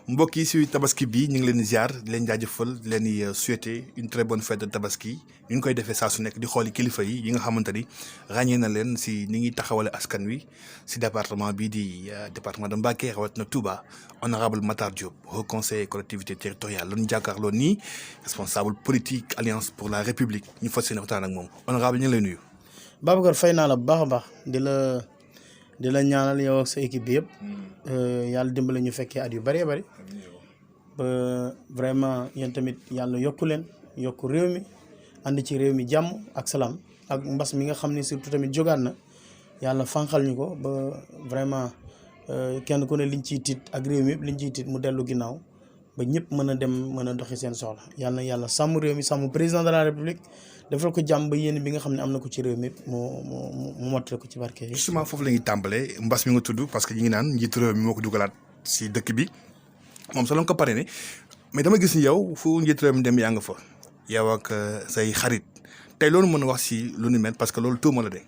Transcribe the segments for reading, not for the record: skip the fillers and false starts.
mbokk yi si tabaski bi ñu ngi leen di ziar di leen jaajëfal di leen di souhaiter une très bonne fête de tabaski ñu ngi koy defee saa su nekk di xooli kilifa yi nga xamante ni ràññee na leen si ni ngi taxawale askan wi si département bii di département de Mbacké rawatina Touba honorable Matar Diop haut conseiller collectivité territoriale la ñu jàkkaarloo nii responsable politique alliance pour la république ñu fas yéene waxtaan ak moom honorable ñu ngi lay nuyu. Babacar fay naa la bu baax a baax di la ñaanal yow ak sa équipe bi yëpp yàlla dimbale ñu fekkee at yu bëree bëri ba vraiment yéen tamit yàlla yokku leen yokku réew mi ànd ci réew mi jàmm ak salaam ak mbas mi nga xam ne surtout tamit jógaat na yàlla fànqal ñu ko ba vraiment kenn ku ne liñ ciy tiit ak réew mi yëpp liñ ciy tiit mu dellu ginnaaw ba ñëpp mën a dem mën a doxi seen soxla yàlla na yàlla sàmm réew mi sàmm président de la république defal ko jàmm ba yéen bi nga xam ne am na ko ci réew mi mu mottale ko ci barke yi. justement foofu la ñuy tàmbalee mbas mi nga tudd parce que ñu ngi naan njiitu réew mi moo ko dugalaat si dëkk bi moom sa la ko pare ne mais dama gis ni yow fu njiitu réew mi dem yaa nga fa yow ak say xarit tey loolu mën a wax si lu ni mel parce que loolu tuuma la de.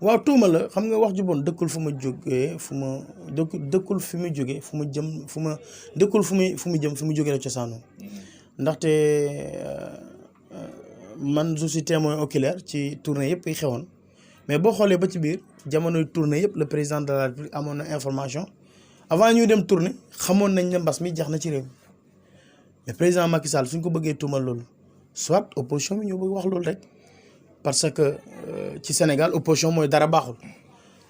waaw tuuma la xam nga wax ju bon dëkkul fu ma jógee dëkkul fi mu jógee fu ma jëm dëkkul fu mu jëm fi mu jógee la cosaanoo ndaxte man je suis témoin oculaire ci tournée yëpp yi xewoon mais boo xoolee ba ci biir jamonoy tournée yëpp le président de la République amoon na information avant ñuy dem tournée xamoon nañ ne mbas mi jax na ci réew mi mais président Macky Sall suñ ko bëggee tuumal loolu soit opposition bi ñoo bëgg wax loolu rek parce que ci Sénégal opposition mooy dara baaxul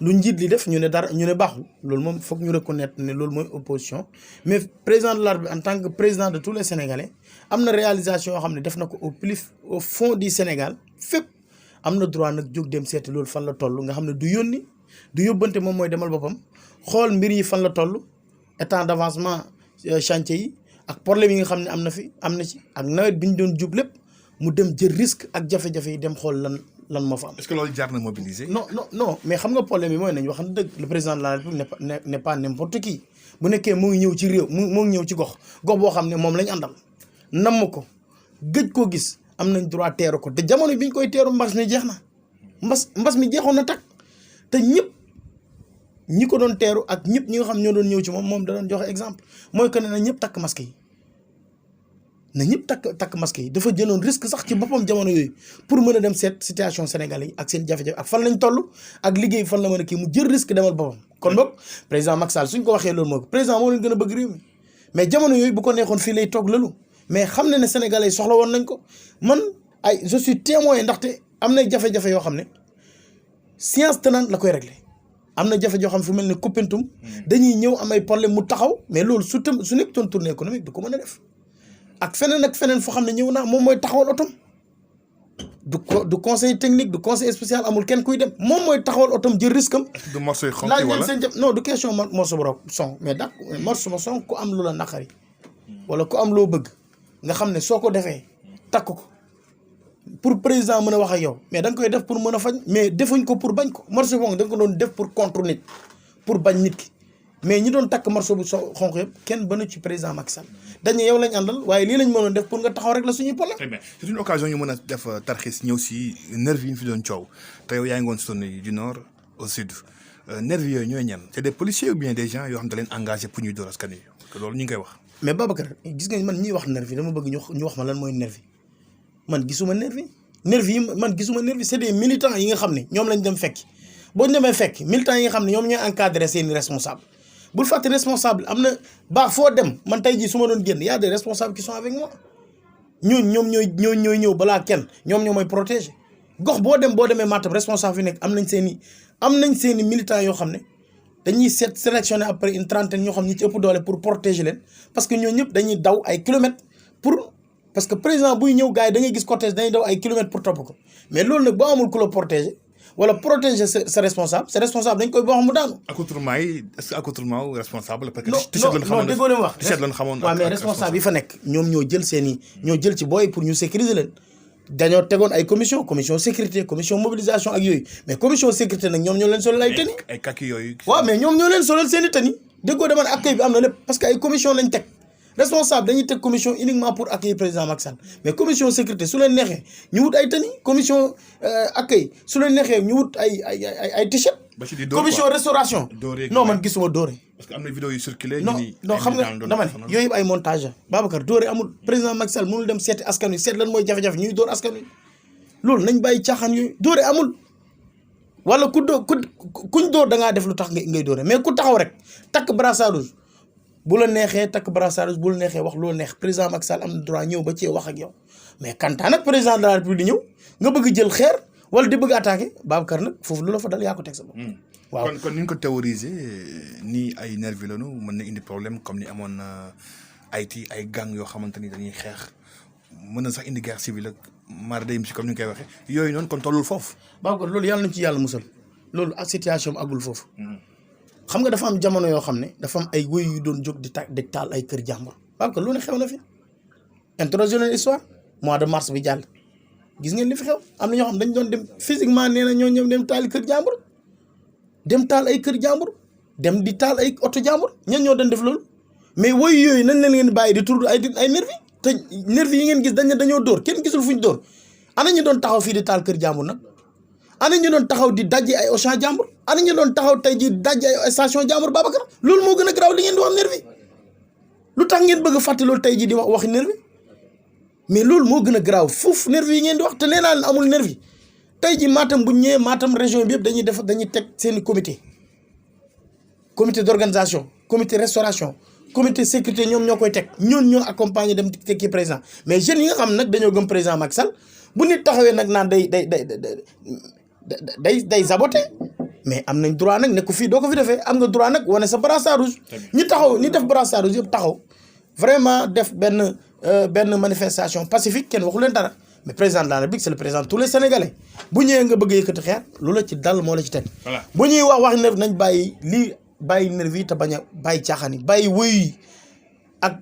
lu njiit li def ñu ne baaxul loolu moom foog ñu reconnaître ne loolu mooy opposition mais président de la République en tant que président de tous les Sénégalais am na réalisation yoo xam ne def na ko au fond du Sénégal fépp am na droit nag jóg dem seeti loolu fan la toll nga xam ne du yónni du yóbbante moom mooy demal boppam xool mbir yi fan la toll état d'avancement chantier yi ak problème yi nga xam ne am na ci ak nawet bi ñu doon jub lépp mu dem jël risque ak jafe-jafe yi dem xool lan moo fa am. est-ce que loolu jaar na mobiliser. non mais xam nga problème yi mooy nañu wax dëgg le président de la République n'est pas n'importe qui bu nekkee mu ngi ñëw ci réew mu ngi ñëw ci gox boo xam ne moom lañ àndal namm ko gëj koo gis am nañ droit teeru ko te jamono bi ñu koy teeru mbas mi jeex na mbas mi jeexoon na takk te ñëpp ñi ko doon teeru ak ñëpp ñi nga xam ñoo doon ñëw ci moom da doon joxe exemple mooy que ne na ñëpp takk masque yi. na ñëpp takk masque yi dafa jëloon risque sax ci boppam jamono yooyu pour mën a dem seet situation sénégalais yi ak seen jafe-jafe ak fan lañ toll ak liggéey fan la mën a kii mu jël risque demal boppam kon boog président Macky Sall suñ ko waxee loolu moo ko président moo leen gën a bëgg réew mi mais jamono yooyu bu ko neexoon fii lay toog lalu mais xam ne sénégalais yi soxla woon nañ ko man je suis témoin ndaxte am na jafe-jafe yoo xam ne science tenante la koy réglé am na jafe joo xam fu mel ne Koumpentoum dañuy ñëw am ay problème mu taxaw mais loolu su nekkoon tournée économique du ko mën a def ak feneen foo xam ne ñëw naa moom mooy taxawal otom du conseil technique du conseil spécial amul kenn kuy dem moom mooy taxawal otom jël risque am. du morceau yi xonk wala non du question morceau bu son mais dak morceau bu son ku am lu la naqari wala ku am loo bëgg nga xam ne soo ko defee takk ko pour président mën a wax ak yow mais da nga koy def pour mën a fañ mais defuñ ko pour bañ ko morceau boobu da nga ko doon def pour contre nit pour bañ nit ki. mais ñi doon takk morceau bu xonq yëpp kenn bënu ci président Macky Sall dañu yow lañ àndal waaye lii lañ mënoon def pour nga taxaw rek la suñuy problème. très bien c'est une occasion ñu mën a def tarxis ñëw si nervi yi ñu fi doon coow te yow yaa ngi woon zone du nord au sud nervi yooyu ñooy ñan c'est des policiers ou bien des gens yoo xam ne da leen engagé pour ñuy door askan wi que loolu ñu ngi koy wax. mais Babacar gis nga man ñiy wax nervi dama bëgg ñu wax ma lan mooy nervi man gisuma nervi c'est des militants yi nga xam ne ñoom lañ dem fekki boo ñu demee fekk militants yi nga xam ne ñoom ñooy encadré seeni responsable bul fàtte responsable am na baax foo dem man tey jii su ma doon génn y a des responsables qui sont avec moi ñoom ñooy ñëw balaa kenn ñoom ñoo may protéger gox boo demee Matam responsable yi nekk am nañ seen i militants yoo xam ne dañuy sélectionner après une trentaine ñoo xam ñi ci ëpp doole pour protéger leen parce que ñoo ñëpp dañuy daw ay kilomètres parce que président buy ñëw gars yi da ngay gis cortège dañuy daw ay kilomètres pour topp ko mais loolu nag boo amul ku la protéger wala protéger sa responsable dañ koy boo xam mu daanu. accoutrement yi est-ce que accoutrement responsable. parce que non déggoo leen wax. t-shirt lañ xamoon waaw mais responsable yi fa nekk ñoom ñoo jël ci booy pour ñu sécuriser leen dañoo tegoon ay commission sécurité commission mobilisation ak yooyu mais commission sécurité nag ñoom ñoo leen solal ay tenue. ay kaki yooyu. waaw mais ñoom ñoo leen solal seen i tenue déggoo dama ne accueil bi am na lépp parce que ay commission lañ teg. responsable dañuy teg commission uniquement pour accueillir président Macky Sall mais commission sécurité su leen neexee ñu wut ay tenue commission accueil su leen neexee ñu wut ay t-shirt ba ci di dóor commission restauration. Dóoree non man gisuma dóore. parce que am na vidéo yu circulé. non xam nga dama ne yooyu yëpp ay montage la. Babacar dóore amul président Macky Sall mënul dem seeti askan wi seet lan mooy jafe-jafe ñuy dóor askan wi loolu nañ bàyyi caaxaan yooyu dóore amul. wala kuñ dóor da ngaa def lu tax ngay dóore mais ku taxaw rek takk brassard rouge bu la neexee takk brassard rouge bu la neexee wax loo neex président Macky Sall am na droit ñëw ba ci wax ak yow mais kantaan nag président de la République di ñëw nga bëgg jël xeer wala di bëgg attaqué Babacar nag foofu lu la fa dal yaa ko teg sa bopp. waaw kon ni ñu ko théoriser nii ay nervi lañu mën na indi problème comme ni amoon Haïti ay gang yoo xamante ni dañuy xeex mën na sax indi guerre civile ak mar day si comme ni ñu koy waxee yooyu noonu kon tollul foofu. Babacar loolu yàlla nañu ci yàlla musal loolu ak situation am agul foofu. xam nga dafa am jamono yoo xam ne dafa am ay wéy yu doon jóg di taal ay kër jàmbur Babacar lu ne xew na fi interroger leen histoire mois de mars bi jàll gis ngeen li fi xew am na ñoo xam dañ doon dem physiquement nee na ñoo ñëw dem taal kër jàmbur dem taal ay kër jàmbur dem di taal ay oto jàmbur ñan ñoo doon def loolu mais woy yooyu nañ leen ngeen bàyyi di tur ay nervi te nervi yi ngeen gis dañoo dóor kenn gisul fuñ dóor ana ñu doon taxaw fii di taal kër jàmbur nag ana ñu doon taxaw di dajji ay Auchan jàmbur ana ñu doon taxaw tey ji dajji ay station jàmbur Babacar loolu moo gën a garaaw li ngeen di wax nervi lu tax ngeen bëgg a fàtte loolu tey ji di waxi nervi mais loolu moo gën a garaaw fuuf nervi yi ngeen di wax te nee naa leen amul nervi tey ji Matam bu ñëwee Matam région bi yëpp dañuy teg seeni comité d'organisation comité restauration comité sécurité ñoom ñoo koy teg ñoo accompagner dem tekki président mais jeunes yi nga xam nag dañoo gëm président Macky Sall bu nit taxawee nag naan day saboté mais am nañ droit nag ne ko fii doo ko fi defee am nga droit nag wane sa brassard rouge ñi def brassard rouge yëpp taxaw vraiment def benn manifestation pacifique kenn waxu leen dara mais président de la République c'est le président de tous les Sénégalais bu ñëwee nga bëgg yëkkati xeer lu la ci dal moo la ci teg bu ñuy wax nervi nañ bàyyi nervi yi te bañ a bàyyi caaxaan yi bàyyi wëyu yi ak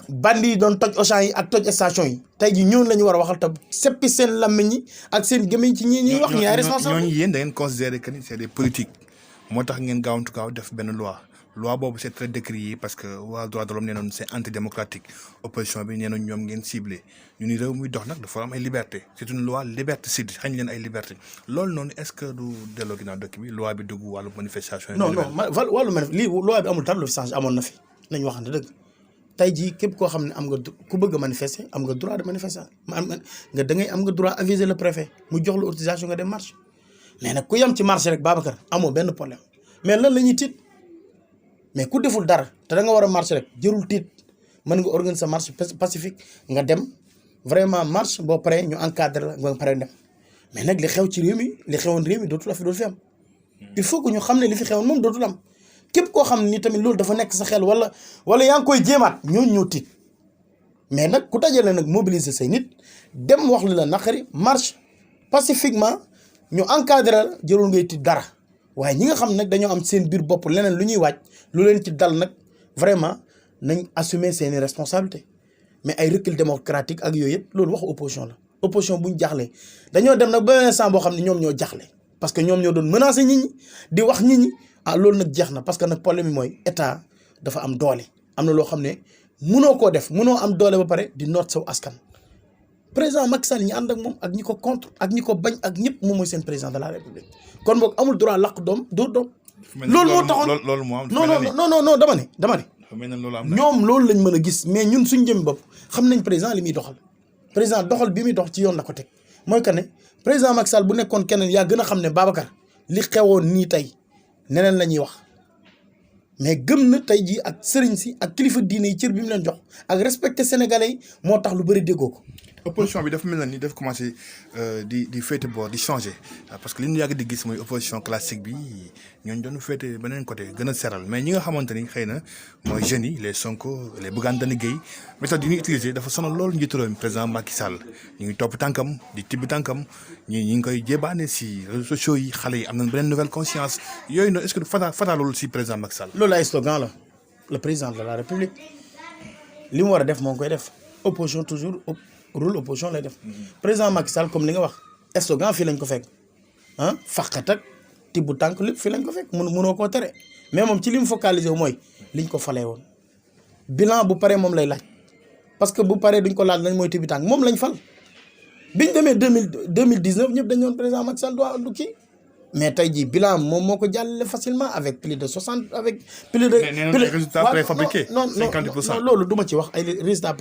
bandi yi doon toj Auchan yi ak toj station yi tey ji ñooñu la ñu war a waxal te seppi seen lammiñ yi ak seen gémmiñ ci ñuy wax ñi ay responsable ñooñu yéen da ngeen considérer que ni c'est des politiques moo tax ngeen gaawantu gaaw def benn loi boobu c'est très décrié parce que waa droit de l'homme nee nañu c'est antidémocratique opposition bi nee nañu ñoom ngeen ciblé ñu ni réew muy dox nag dafa am ay liberté c'est une loi liberticide xañ leen ay liberté loolu noonu est-ce que du delloo ginnaaw dëkk bi loi bi dugg wàllu manifestation yi. non wàllu lii loi bi amul dara lu fi changé amoon na fi nañ waxante dëgg tey jii képp koo xam ne am nga ku bëgg a manifester am nga droit de manifester am nga droit aviser le préfet mu jox la autorisation nga dem marche mais nag ku yem ci marche rek Babacar amoo benn problème mais lan la ñuy tiit mais ku deful dara te da nga war a marche rek jërul tiit mën nga organiser sa marche pacifique nga dem vraiment marche boo paree ñu encadré la nga pare dem mais nag li xew ci réew mi li xewoon réew mi dootul fi am il faut que ñu xam ne li fi xewoon moom dootul am képp koo xam ne ni tamit loolu dafa nekk sa xel wala yaa ngi koy jéemaat ñoo tiit mais nag ku dajale nag mobiliser say nit dem wax li la naqari marche pacifiquement ñu encadré la jërul ngay tiit dara waaye ñi nga xam nag dañoo am seen biir bopp leneen lu ñuy waaj lu leen ci dal nag vraiment nañ assumer seeni responsabilité mais ay recul démocratique ak yooyu yëpp loolu waxu opposition la opposition bu ñu jaxlee dañoo dem nag ba instant boo xam ne ñoom ñoo jaxle parce que ñoom ñoo doon menacer nit ñi di wax nit ñi loolu nag jeex na parce que nag problème bi mooy état dafa am doole am na loo xam ne mënoo koo def mënoo am doole ba pare di noot saw askan président Macky Sall ñi ànd ak moom ak ñi ko contre ak ñi ko bañ ak ñëpp moom mooy seen président de la république kon boog amul droit laq doom dóor doom. loolu moo taxoon loolu moo am non dama ne ñoom loolu lañ mën a gis mais ñun suñ jëm bopp xam nañ président li muy doxal président doxal bi muy dox ci yoon la ko teg mooy que ne président Macky Sall bu nekkoon keneen yaa gën a xam ne Babacar li xewoon nii tey neneen la ñuy wax mais gëm na tey jii ak sëriñ si ak kilifa diine yi cër bi mu leen jox ak respecté sénégalais yi moo tax lu bëri déggoo ko. opposition bi dafa mel na ni dafa commencé di féete boor di changer parce que li ñu yàgg di gis mooy opposition classique bi ñooñu doon féete beneen côté gën a seral mais ñi nga xamante ni xëy na mooy jeunes yi les Sonko les Bougane Gueye méthode yi ñuy utiliser dafa sonal loolu njiitu réew mi président Macky Sall ñu ngi topp tànkam di tibb tànkam ñi ngi koy jébaane si réseaux sociaux yi xale yi am nañ beneen nouvelle conscience yooyu noonu est-ce que fataalul si président Macky Sall. loolu ay slogan la le président de la république li mu war a def moo ngi koy def opposition toujours rôle opposition lay def président Macky Sall comme li nga wax slogan fii lañ ko fekk faqat ak tibb tànk lépp fii lañ ko fekk mënoo koo tere mais moom ci li mu focalisé wu mooy liñ ko falee woon bilan bu paree moom lay laaj parce que bu paree duñ ko laaj lañ mooy tibb tànk moom lañ fal biñ demee 2019 ñëpp dañ doon président Macky Sall du kii mais tey jii bilan moom moo ko jàllale facilement avec plus de 60 avec plus de. mais nee résultat préfabriqué. non 50%. loolu du ma ci wax ay résultats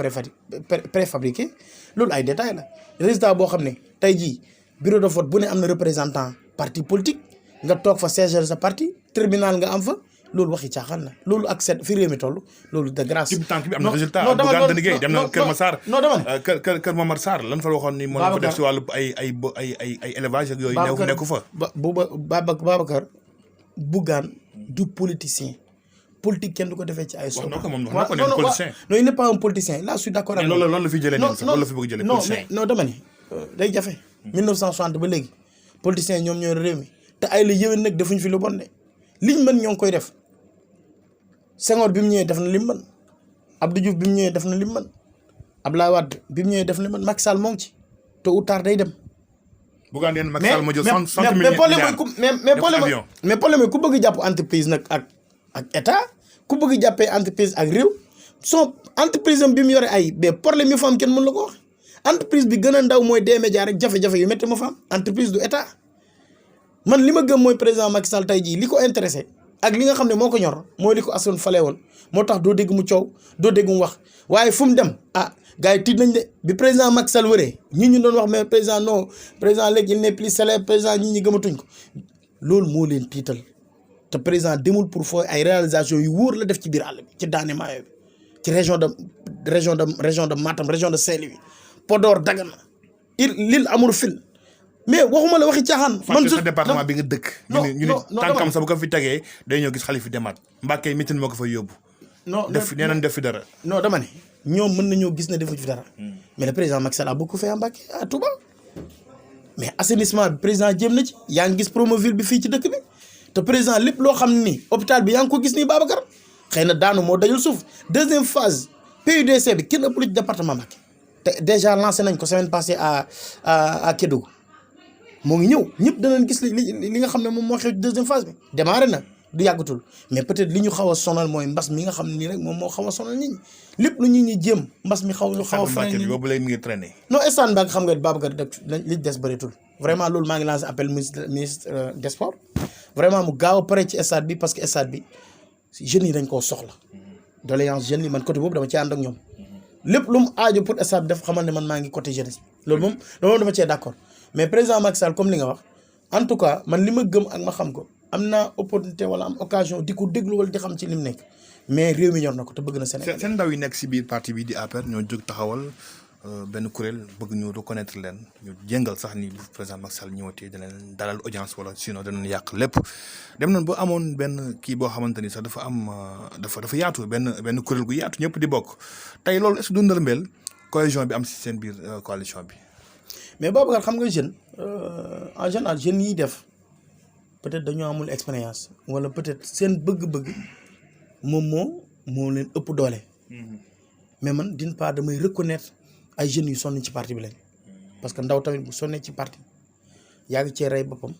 préfabriqué loolu ay détails la résultat boo xam ne tey jii bureau de vote bu ne am na représentant parti politique nga toog fa siège sa parti tribunal nga am fa loolu waxi caaxaan la loolu ak set fi réew mi toll loolu de grâce. ci tànk bi am na résultat. Bougane Dany Gueye dem na Kër Massar. non dama ne Kër Momar Sarr lan fa waxoon ni. moo ko def si wàllu ay élevage ak yooyu. nekku fa. Babacar Bougane du politicien politique kenn du ko defee ci ay. wax na ko moom wax na ko ne politicien. non il n'est pas un politicien là je suis d'accord. mais loolu la fi jëlee nii sax loolu la fi bëgg jëlee politicien. non dama ne day jafe. 1960 ba léegi politiciens ñoom ñoo réew mi te ay la yéwén nag defuñ fi lu bon de liñ mën ñoo ngi koy def. Senghor bi mu ñëwee def na li mu mën Abdou Diouf bi mu ñëwee def na li mu mën Abdoulaye Wade bi mu ñëwee def na li mu mën Macky Sall moo ngi ci te ou tard day dem. Bougane yéen Macky Sall ma jël 100 mais milliards mais problème mooy ku bëgg jàpp entreprise nag ak état ku bëgg jàppee entreprise ak réew son entreprise am bi mu yore ay mais problème yu fa am kenn mën la ko wax entreprise bi gën a ndaw mooy des médias rek jafe-jafe yu métti ma fa am entreprise du état man li ma gëm mooy président Macky Sall tey jii li ko intéressé. ak li nga xam ne moo ko ñor mooy li ko asoon fale woon moo tax doo dégg mu coow doo dégg mu wax waaye fu mu dem gars yi tiit nañ de bi président Macky Sall wëree ñu doon wax mais président non président léegi il n'est plus célèbre président ñi gëmatuñ ko loolu moo leen tiital te président demul pour fooy ay réalisation yu wóor la def ci biir àll bi ci daane maayo bi ci région de Matam région de Saint-Louis Podor Dagana l'île amul fil mais waxuma la waxi caaxaan. man sa département bi nga dëkk. ñu ni tànkam sa bu ko fi tegee day ñëw gis xalif fi demaat Mbàkke mitin moo ko fay yóbbu. nee nañ def fi dara. non dama ne ñoom mën nañoo gis ne defu fi dara. mais le président Macky Sall a beaucoup fait à Mbàkke à Touba. mais assainissement bi président jéem na ci yaa ngi gis Promoville bi fii ci dëkk bi te président lépp loo xam ni hôpital bi yaa ngi ko gis nii Babacar xëy na daanu moo dajul suuf deuxième phase PUDC bi kenn ëpp lu ci département Mbàkke te déjà lancé nañ ko semaine passée à Kédougou. moo ngi ñëw ñëpp danañ gis li nga xam ne moom moo xew deuxième phase bi démarré na du yàggatul mais peut-être li ñu xaw a sonal mooy mbas mi nga xam ne nii rek moom moo xaw a sonal nit ñi lépp lu ñi jéem mbas mi xaw a freiné nit ñi boobu lay mi ngi traîné. non instant ba xam nga Babacar li des bëreetul vraiment loolu maa ngi lancé appel ministre des sports vraiment mu gaaw a pare ci stade bi parce que stade bi jeunes yi dañ koo soxla doléance jeunes yi man côté boobu dama cee ànd ak ñoom lépp lu mu aajo pour stade def xamal ne man maa ngi côté jeunesse bi loolu moom dama cee d'accord mais président Macky Sall comme li nga wax en tout cas man li ma gëm ak ma xam ko am naa opportunité wala am occasion di ko déglu wala di xam ci li mu nekk mais réew mi ñor na ko te bëgg na Sénégal. seen ndaw yi nekk si biir parti bi di APR ñoo jóg taxawal benn kuréel bëgg ñu reconnaître leen ñu jëngal sax ni bu président Macky Sall ñëwatee dana leen dalal audience wala sinon danañ yàq lépp dem nañ ba amoon benn kii boo xamante ni sax dafa am dafa yaatu benn kuréel gu yaatu ñëpp di bokk tey loolu est-ce que dundal mbel cohésion bi am si seen biir coalition bi. mais Babacar xam nga jeune en général jeunes yi def peut-être dañoo amul expérience wala peut-être seen bëgg-bëgg moom moo leen ëpp doole. mais man d'une part damay reconnaître ay jeunes yu sonn ci parti bi lañ parce que ndaw tamit bu sonnee ci parti yaa ngi cee rey boppam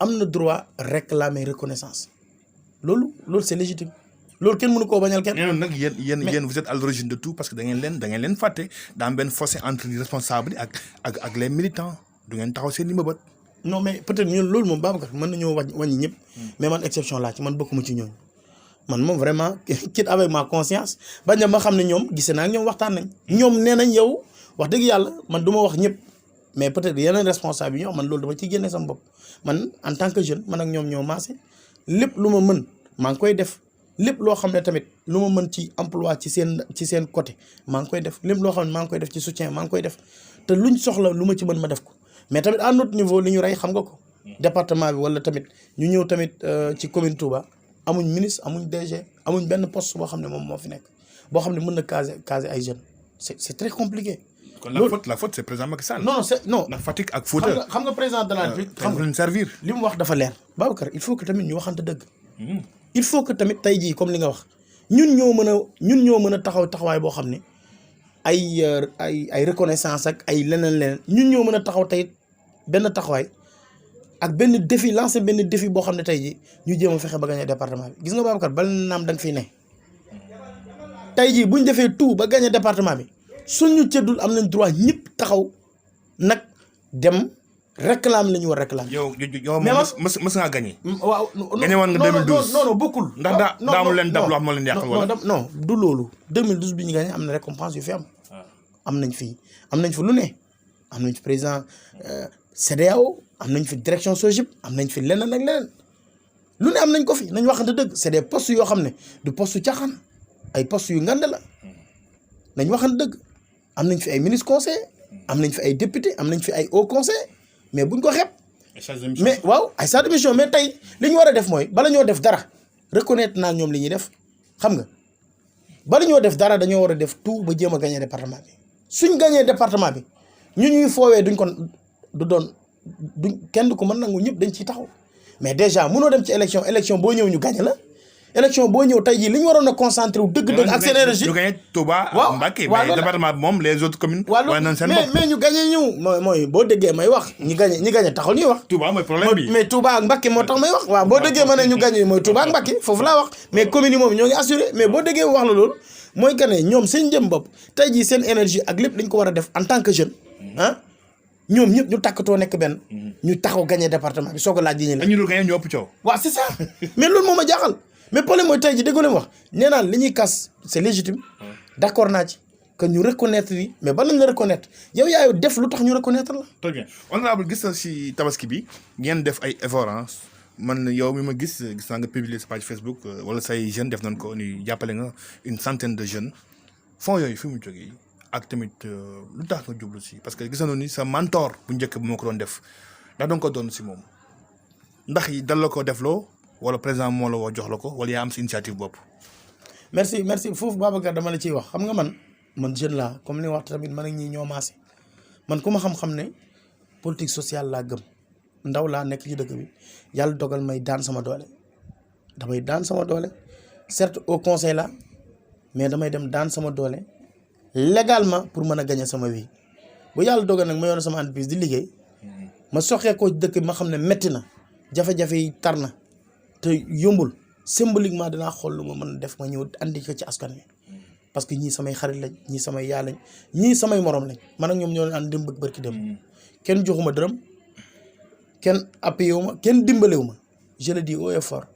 am na droit réclamer reconnaissance loolu c'est légitime loolu kenn mënu koo bañal kenn. mais nag yéen vous êtes à l'origine de tout parce que da ngeen leen fàtte daa am benn fossé entre les responsables ak les militants du ngeen taxaw seen i mbëbët. non mais peut-être ñun loolu moom Babacar mën nañoo wàññi ñëpp. mais man exception laa ci man bokkuma ci ñooñu. man moom vraiment quitte avec ma conscience bañ na ma xam ne ñoom gisee naa ak ñoom waxtaan nañ. ñoom nee nañ yow wax dëgg yàlla man du ma wax ñëpp mais peut-être yeneen responsable yi ñoo man loolu dama ciy génne sama bopp man en tant que jeune man ak ñoom ñoo maase lépp lu ma mën maa ngi koy def. lépp loo xam ne tamit lu ma mën ci emploi ci seen côté maa ngi koy def lépp loo xam ne maa ngi koy def ci soutien maa ngi koy def te luñ soxla lu ma ci mën ma def ko mais tamit à notre niveau li ñu rey xam nga ko département bi wala tamit ñu ñëw tamit ci commune Touba amuñ ministre amuñ DG amuñ benn poste boo xam ne moom moo fi nekk boo xam ne mën na caser ay jeunes c'est très compliqué. kon la faute c'est président Macky Sall. non ndax Fatick ak Fouta. xam nga président de la République. xam nga servir. li mu wax dafa leer. Babacar il faut que tamit ñu waxante dëgg. il faut que tamit tey jii comme li nga wax ñun ñoo mën a taxawaay boo xam ne ay reconnaissance ak ay leneen ñun ñoo mën a taxaw tey benn taxawaay ak benn défi lancer benn défi boo xam ne tey jii ñu jéem a fexe ba gagner département bi gis nga Babacar bal naam da nga fiy ne tey jii buñ defee tout ba gagner département bi suñu cëddul am nañ droit ñëpp taxaw nag dem réclame la ñu war réclame. yow mais mës ngaa gagné. waaw gagné woon nga 2012 non bokkul. ndax daamul leen dab loo xam moo leen yàqal wala. non du loolu 2012 bi ñu gagné am na récompense yu fi am. am nañ fi lu ne am nañ fi président CEDEAO am nañ fi direction SOGIP am nañ fi leneen ak leneen lu ne am nañ ko fi nañ waxante dëgg c'est des postes yoo xam ne du poste caaxaan ay postes yu ngande la nañ waxante dëgg am nañ fi ay ministre conseil am nañ fi ay député am nañ fi ay haut conseil mais buñ ko xeeb. mais waaw ay chargé de mission mais tey li ñu war a def mooy bala ñoo def dara reconnaître naa ñoom li ñuy def xam nga bala ñoo def dara dañoo war a def tout ba jéem a gagné département bi suñ gagné département bi ñuy foowee duñ ko kenn du ko mën nangu ñëpp dañ ciy taxaw mais déjà mënoo dem ci élection boo ñëw ñu gagné la élection boo ñëw tey jii li ñu waroon a concentré wu dëgg-dëgg ak seen énergie ñu gagné Touba Mbacké mais département bi moom les autres communes waaye nañ seen bopp mais ñu gagné ñëw mooy boo déggee may wax ñi gagné taxul ñuy wax Touba mooy problème bi mais Touba ak Mbacké moo tax may wax waaw boo déggee ma ne ñu gagné mooy Touba ak Mbacké foofu laa wax mais communes yi moom ñoo ngi assuré mais boo déggee wax la loolu mooy que ne ñoom seen jëm bopp tey jii seen énergie ak lépp dañ ko war a def en tant que jeune ñoom ñëpp ñu takkatoo nekk benn ñu taxaw gagné département bi soo ko laaj yi ñu la ñu dul gagné ñu ëpp coow waaw c'est ça mais loolu moo ma jaaxal mais problème mooy tey ji déggoo leen wax nee naa li ñuy kas c'est légitime d'accord naa ci que ñu reconnaître yi mais ba lañ la reconnaître yow yaay def lu tax ñu reconnaître la. très bien honorable gis na si tabaski bi ngeen def ay efforts man yow mi ma gis naa nga publier sa page Facebook wala say jeunes def nañ ko ni jàppale nga une centaine de jeunes fonds yooyu fi mu jógee ak tamit lu tax nga jublu si parce que gis nañu ni sa mentor bu njëkk bi moo ko doon def ndax danga ko doon si moom ndax yi dal la ko defloo wala président moo la woo jox la ko wala yaa am si initiative bopp. merci foofu Babacar dama la ciy wax xam nga man jeune laa comme li wax tamit man ak ñi ñoo maase man ku ma xam-xam ne politique sociale laa gëm ndaw laa nekk ci dëkk bi yàlla dogal may daan sama doole damay daan sama doole certes au conseil la mais damay dem daan sama doole légalement pour mën a gagner sama vie bu yàlla dogal nag ma yor sama entreprise di liggéey ma soxee ko dëkk bi ma xam ne metti na jafe-jafe yi tar na te yombul symboliquement dinaa xool lu ma mën a def ma ñëw andi ko ci askan wi parce que ñii samay xarit lañ ñii samay yaa lañ ñii samay morom lañ man ak ñoom ñoo leen ànd dem bëgg bërki dem kenn joxuma dërëm kenn appuyé wu ma kenn dimbalewu ma je le dis haut et fort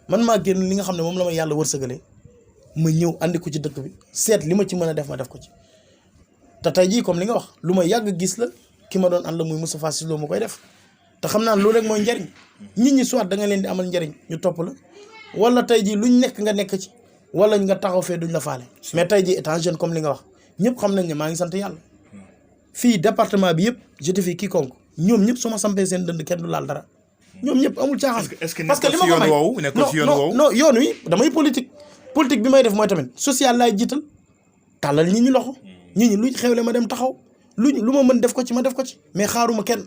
man maa génn li nga xam ne moom la ma yàlla wërsëgale ma ñëw andi ko ci dëkk bi seet li ma ci mën a def ma def ko ci te tey jii comme li nga wax lu ma yàgg gis la ki ma doon ànd la muy Moustapha Cissé Lo ma koy def te xam naa loolu rek mooy njariñ nit ñi soit da nga leen di amal njariñ ñu topp la wala tey jii luñ nekk nga nekk ci wala nga taxaw fee duñ la faale mais tey jii étant jeune comme li nga wax ñëpp xam nañ ne maa ngi sant yàlla fii département bi yëpp je te fie quiconque ñoom ñëpp su ma sampee seen dënd kenn du laal dara ñoom ñëpp amul caaxaan parce que li ma ko may non yoon wi damay politique bi may def mooy tamit social laay jiital tàllal ñi ñu loxo ñi luñ xewle ma dem taxaw lu ma mën def ko ci ma def ko ci mais xaaruma kenn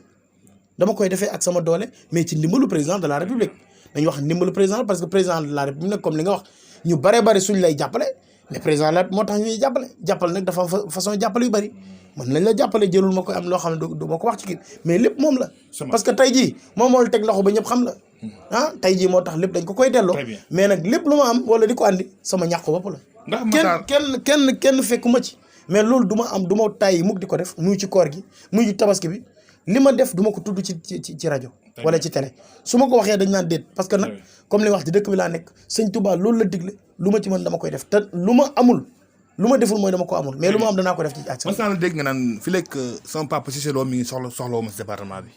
dama koy defee ak sama doole mais ci ndimbalu président de la république dañu wax ndimbalu président parce que président de la république comme li nga wax ñu bare suñ lay jàppale mais président la moo tax ñuy jàppale nag dafa am façon jàppale yu bari mën nañ la jàppale jëlul ma koy am loo xam ne du ma ko wax ci kii mais lépp moom la parce que tey jii moom moo la teg loxo ba ñëpp xam la tey jii moo tax lépp dañ ko koy delloo mais nag lépp lu ma am wala di ko andi sama ñàkk bopp la kenn fekkuma ci mais loolu du ma am du ma tàyyi mukk di ko def muy ci koor gi muy ci tabaski bi li ma def du ma ko tudd ci rajo wala ci télé su ma ko waxee dañ naan déet parce que nag comme li wax ci dëkk bi laa nekk sëñ Touba loolu la digle lu ma ci mën dama koy def te lu ma deful mooy dama ko amul mais lu ma am danaa ko def ci ak mas naa la dégg nga naan fi lekk sama papa Cissé Lo mi ngi soxla ma si département bi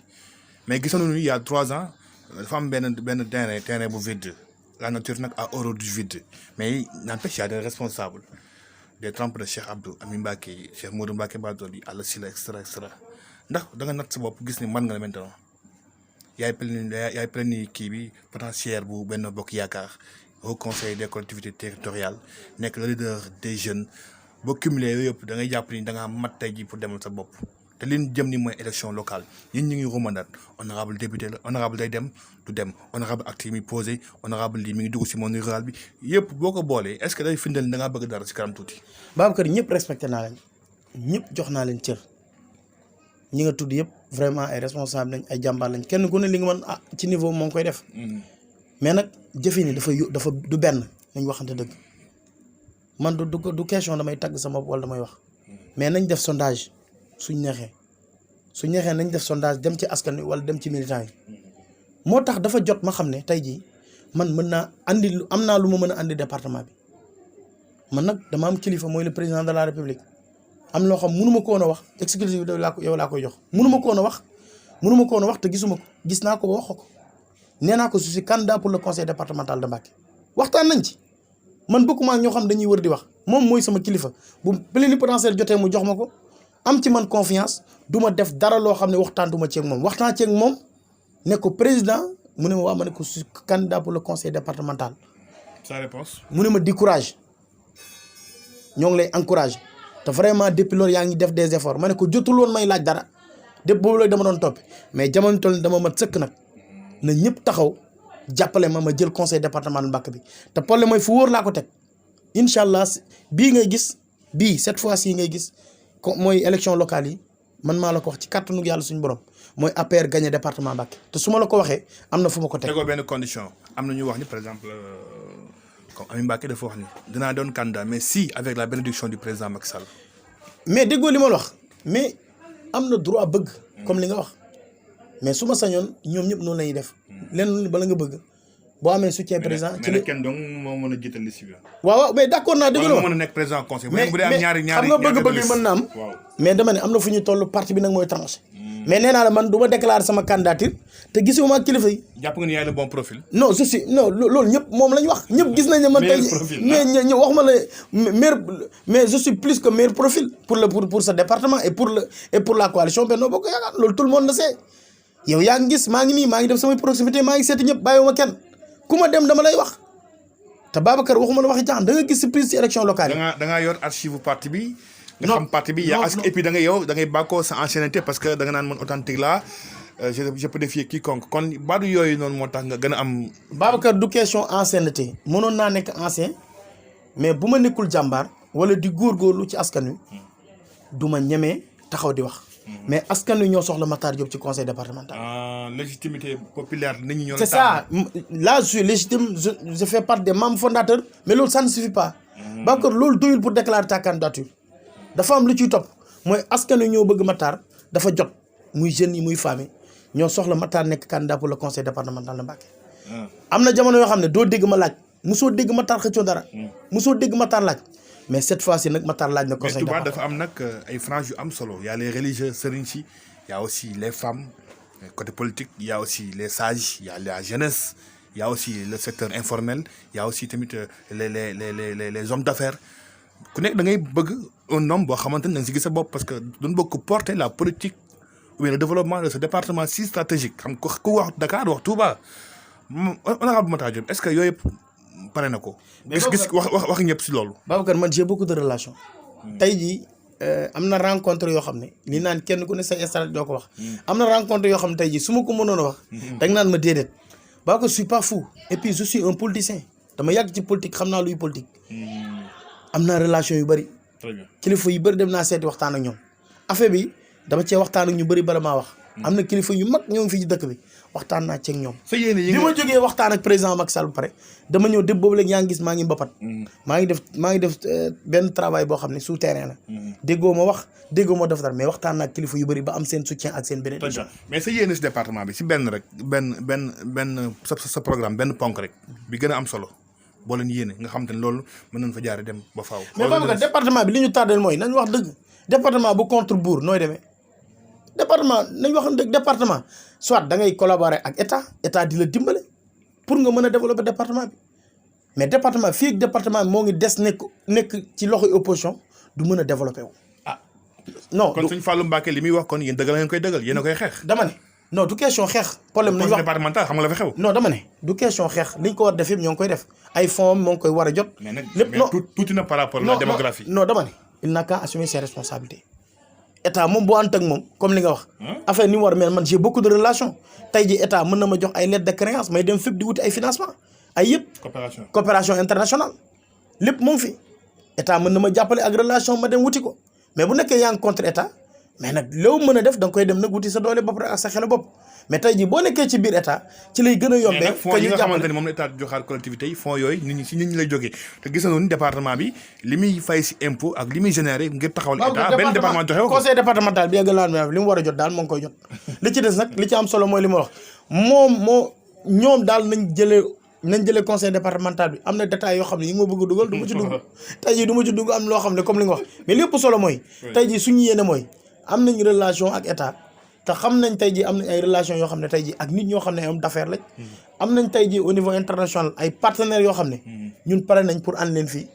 mais gisoon il y a 3 ans dafa am benn terrain bu vide la nature nag a horreur du vide mais n'empêche y a des responsables des trempes de Cheikh Abdou Ami Mbacké Cheikh Modou Mbacké Badoli Alla Sylla et cetera ndax da nga natt sa bopp gis ni mën nga la maintenant yaay pleni kii bi potentiaire bu benn bokk yaakaar au conseil des collectivités territoriales nekk le leader des jeunes boo cumulé yooyu yëpp da ngay jàpp ni da ngaa mat tey ji pour demal sa bopp te li ñu jëm ni mooy élection locale ñun ñu ngi rumandaat honorable député la honorable day dem du dem honorable acte yi muy posé honorable lii mi ngi dugg si monde rural bi yëpp boo ko boolee est-ce que day firndeel da ngaa bëgg dara si kanam tuuti. Babacar ñëpp respecté naa leen ñëpp jox naa leen cër ñi nga tudd yëpp vraiment ay responsable lañ ay jàmbaar lañ kenn ku ne li nga mën ci niveau moo ngi koy def mais nag jëfe ni dafa du benn nañ waxante dëgg man du question damay tagg sama bopp wala damay wax mais nañ def sondage suñ neexee su ñexee nañ def sondage dem ci askan wi wala dem ci militants yi moo tax dafa jot ma xam ne tey jii man mën naa andi am naa lu ma mën a andi département bi man nag dama am kilifa mooy le président de la république am loo xam mënu ma ko woon a wax exclusif de yow laa koy jox mënu ma ko woon a wax te gisuma ko gis naa ko ba wax ko nee naa ko je suis candidat pour le conseil départemental de Mbacké waxtaan nañ ci man bokkuma ñoo xam dañuy wër di wax moom mooy sama kilifa bu plénipotentiaire jotee mu jox ma ko am ci man confiance du ma def dara loo xam ne waxtaan du ma ceeg moom waxtaan ceeg moom ne ko président mu ne ma waa ma ne ko je suis candidat pour le conseil départemental. sa réponse mu ne ma di courage ñoo ngi lay encouragé te vraiment depuis loolu yaa ngi def des efforts ma ne ko jotul woon may laaj dara depuis boobu la dama doon topp mais jamono toll dama mat sëkk nag na ñëpp taxaw jàppale ma jël conseil départemental Mbacké bi te problème mooy fu wóor laa ko teg incha allah bii ngay gis bii cette fois-ci ngay gis mooy élection locale yi man maa la ko wax ci kàttanu yàlla suñu borom mooy APR gagné département Mbacké te su ma la ko waxee am na fu ma ko teg. tegoo benn condition am na ñu wax ni par exemple comme Amy Mbacké dafa wax ni dinaa doon candidat mais si avec la bénédiction du président Macky Sall. mais déggoo li ma la wax mais am na droit bëgg. comme li nga wax mais su ma sañoon ñoom ñëpp noonu la ñuy def. lenn bala nga bëgg boo amee soutien président. ci mais kenn dong moo mën a jiital liste bi. waaw mais d' accord naa dëgg la wala moo mën a nekk président conseil. mais bu dee am ñaari xam nga bëgg-bëgg yi mën na am. mais dama ne am na fu ñu toll parti bi nag mooy tranché. mais nee naa la man du ma déclarer sama candidature te gisuma ak kilifa yi. jàpp nga ni yaay le bon profil. non je suis non loolu ñëpp moom la ñu wax ñëpp gis nañ ne man. tey mais ñu waxuma la meilleur mais je suis plus que meilleur profil pour ce département et pour la coalition Benno Bokk Yaakaar loolu tout le monde le sait yow yaa ngi gis maa ngi nii maa ngi def samay proximité maa ngi seeti ñëpp bàyyiwuma kenn ku ma dem dama lay wax te Babacar waxuma la waxi jaaxal da nga gis surprise ci élection locale yi. da ngaa yor archive parti bi. nga xam parti bi yaa et puis da ngay bàkkoo sa ancienneté parce que da nga naan man authentique là je peux défier quiconque kon baadu yooyu noonu moo tax nga gën a am. Babacar du question ancienneté mënoon naa nekk ancien mais bu ma nekkul jàmbaar wala di góorgóorlu ci askan wi du ma ñemee taxaw di wax. mais askan wi ñoo soxla Matar Diop ci conseil départemental. légitimité populaire nit ñi ñoo. c'est ça là je suis légitime je fais partie des membres fondateurs mais loolu ça ne suffit pas. Babacar loolu doyul pour déclarer ta candidature. dafa am lu ciy topp mooy askan wi ñoo bëgg Matar dafa jot muy jeunes yi muy femmes yi ñoo soxla Matar nekk candidat pour le conseil départemental de Mbacké. am na jamono yoo xam ne doo dégg ma laaj mosoo dégg Matar xëccoo dara. mosoo dégg Matar laaj mais cette fois ci nag Matar laaj na conseil départemental. mais Touba dafa am nag ay franges yu am solo y a les religieux sëriñ si y a aussi les femmes côté politique y a aussi les sages y a la jeunesse y a aussi le secteur informel y a aussi tamit les hommes d'affaires. ku nekk da ngay bëgg un homme boo xamante ne da nga si gis sa bopp parce que duñ bëgg ko porter la politique ou bien le développement de ce département si stratégique xam ku wax Dakar wax Touba honorable Matar Diop est-ce que yooyu yëpp pare na ko. gis wax ñëpp si loolu. Babacar man j'ai beaucoup de relations. tey jii am na rencontre yoo xam ne li naan kenn ku ne sa installé doo ko wax. am na rencontre yoo xam ne tey jii su ma ko mënoon a wax. da nga naan ma déedéet. Babacar je suis pas fou et puis je suis un politicien dama yàgg ci politique xam naa luy politique. am naa relation yu bëri. kilifa yu bëri dem naa seeti waxtaan ak ñoom. affaire bi dama cee waxtaan ak ñu bëri bala maa wax. am na kilifa yu mag ñoo ngi fii ci dëkk bi waxtaan naa ceeg ñoom. sa yéene yi bi ma jógee waxtaan ak président Macky Sall ba pare dama ñëw dépp boobu léegi yaa ngi gis maa ngi mbapat. maa ngi def benn travail boo xam ne sous terrain la. déggoo ma wax déggoo ma def dara mais waxtaan naa ak kilifa yu bëri ba am seen soutien ak seen bénédiction. mais sa yéene si département bi si benn rek benn sa programme benn ponk rek bi gën a am solo. boo leen yéene nga xam te ne loolu mën nañ fa jaare dem ba faaw. mais Babacar département bi li ñu tardé mooy nañ wax dëgg département bu contre bourg nooy demee département nañ wax dëgg département soit da ngay collaborer ak état di la dimbale pour nga mën a développer département bi mais département fii ak département bi moo ngi des nekk ci loxoy opposition du mën a développer wu. non kon suñ Fallou Mbacké li muy wax kon yéen dëggal ngeen koy dëggal yéen a koy xeex. dama ne non du question xeex problème nañ wax départemental xam nga la fa xew. non dama ne du question xeex liñ ko war def yëpp ñoo ngi koy def ay fonds moo ngi koy war a jot. lépp non tuuti na par rapport à la démographie. non dama ne il n'a qu'à assumer ses responsabilités état moom boo ànd ak moom comme li nga wax. affaire ni mu war a mel man j'ai beaucoup de relations tey ji état mën na ma jox ay lettres de créance may dem fépp di wuti ay financement ay yëpp. coopération internationale lépp moom fi état mën na ma jàppale ak relation ma dem wuti ko mais bu nekkee yaa ngi contre état mais nag loo mën a def da nga koy dem nag wuti sa doole bopp rek ak sa xelu bopp mais tey jii boo nekkee ci biir état ci lay gën a yombee. mais nag fonds yi nga xamante ni moom la état joxaat collectivité yi fonds yooyu nit ñi lay jógee te gis nañu département bi li muy fay si impôt ak li muy généré ngir taxawal état benn département joxe ko. conseil départemental bi li mu war a jot daal moo ngi koy jot li ci des nag li ci am solo mooy li ma wax ñoom daal nañ jëlee conseil départemental bi am na détails yoo xam ne yi nga ma bëgg a dugal du ma ci dugg tey jii du ma ci dugg am loo xam ne comme li nga wax mais lépp solo mooy tey jii suñu yéene mooy am nañ relation ak état te xam nañ tey jii am nañ ay relation yoo xam ne tey jii ak nit ñoo xam ne ay homme d'affaires lañ am nañ tey jii au niveau international ay partenaires yoo xam ne ñun pare nañ pour ànd leen fii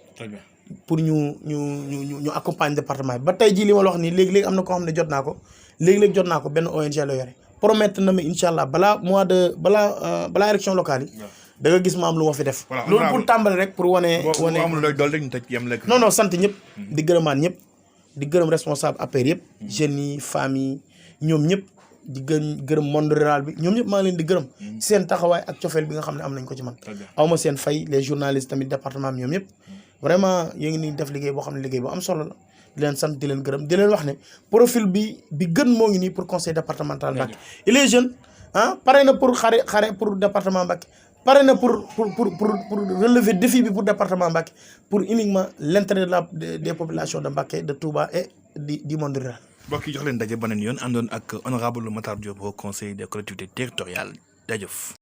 pour ñu accompagne département bi ba tey jii li ma la wax nii léegi-léegi am na koo xam ne jot naa ko léegi-léegi jot naa ko benn ONG la yore promettre na ma incha allah balaa élection locale yi da nga gis ma am lu ma fi def loolu pour tàmbali rek pour wane amul looy dool rek ñu tëj yem lekk non sant ñëpp di gërëmaan ñëpp di gërëm responsable APR yëpp jeunes yi femmes yi ñoom ñëpp di gërëm monde rural bi ñoom ñëpp maa ngi leen di gërëm seen taxawaay ak cofeel bi nga xam ne am nañ ko ci man awma seen fay les journalistes tamit département bi ñoom ñëpp vraiment yéen ngi ni def liggéey boo xam ne liggéey bu am solo la di leen sant di leen gërëm di leen wax ne profil bi gën moo ngi nii pour conseil départemental Mbacké il est jeune pare na pour xare pour département Mbacké pare na pour relever défi bi pour département Mbacké pour uniquement l'intérêt des populations de Mbacké de Touba et du monde rural. mbokk yi jox leen daje beneen yoon àndoon ak honorable Matar Diop au conseil des collectivités territoriales jaajëf.